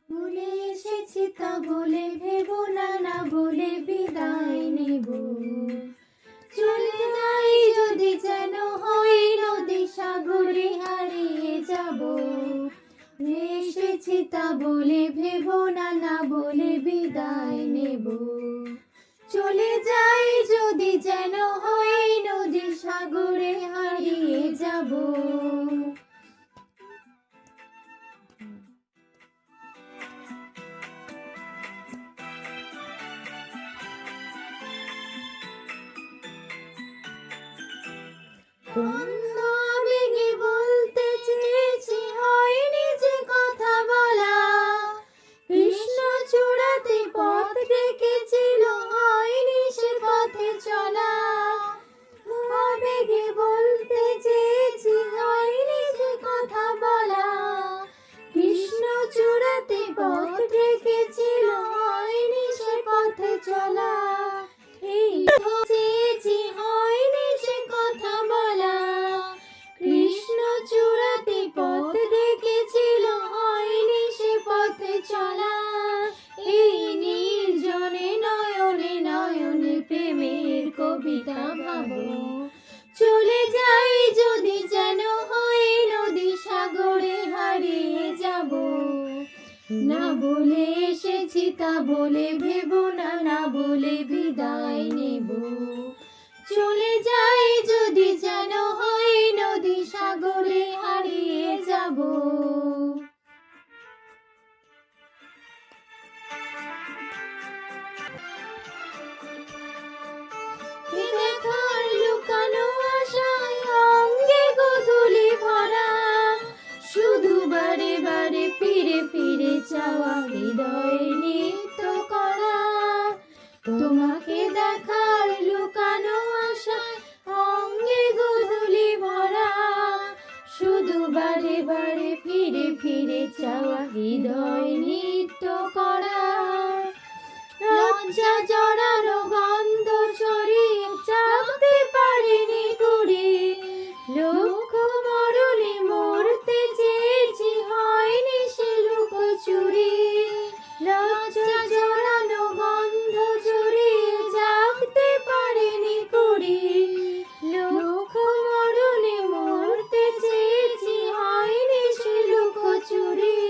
ভুলে এসেছি তা বলে ভেবো না, না বলে বিদায় নেব। চলে যাই যদি যেন হয় নদী সাগরে হারিয়ে যাব। ভুলে এসেছি তা বলে ভেবো না, না বলে বিদায় নেব। চলে যাই যদি যেন হয় নদী সাগরে হারিয়ে যাব। অন্য আবেগে বলতে চেয়েছি হয়নি যে কথা বলা। কৃষ্ণ চূড়াতে পথ ডেকেছিল হয়নি সে পথে চলা। আবেগে বলতে চেয়েছি হয়নি যে কথা বলা। কৃষ্ণ চূড়াতে পথ ডেকেছিল হয়নি সে পথে চলা। এই চেয়েছি হয়নি সে কথা বলা। কৃষ্ণ চূড়াতে পথ ডেকেছিল হয়নি সে পথে চলা। এই নির্জনে নয়নে নয়নে প্রেমের কবিতা ভাবো। চলে যাই যদি যেন হয় নদী সাগরে হারিয়ে যাব। না বলে এসেছি তা বলে ভেবো না, না বলে বিদায় নেব। চলে যাই যদি যেন হয় নদী সাগরে হারিয়ে যাব। দেখার লুকানো আশায় অঙ্গে গোধূলি ভরা। শুধু বারে বারে ফিরে ফিরে চাওয়া হৃদয় নিত্য করা। তোমাকে দেখার লুকানো আশায় অঙ্গে গোধূলি ভরা। শুধু বারে বারে ফিরে ফিরে চাওয়া হৃদয় নিত্য করা। লজ্জা জড়ানো গন্ধ ছড়িয়ে চাপতে পারিনি কুড়ি। লক্ষ মরণে মরতে চেয়েছি হয়নি সে লুকোচুরি। লজ্জা জড়ানো গন্ধ ছড়িয়ে চাপতে পারিনি কুড়ি। লক্ষ মরণে মরতে চেয়েছি হয়নি সে লুকোচুরি।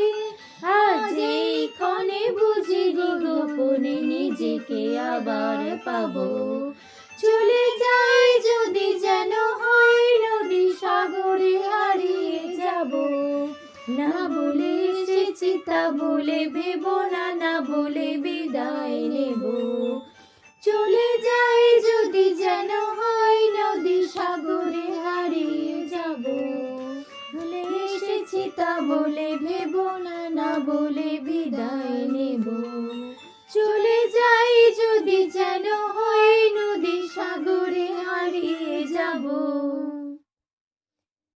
আজ এই ক্ষণে বুঝি গোপনে নিজেকে আবার পাবো। চলে যাই যদি যেন হয় নদী সাগরে হারিয়ে যাব। না বলে এসেছি তা বলে ভেবো না, না বলে বিদায় নেব। চলে যাই যদি যেন হয় নদী সাগরে হারিয়ে যাব। ভুলে এসেছি তা বলে ভেবো না, না বলে বিদায় নেব। চলে যাই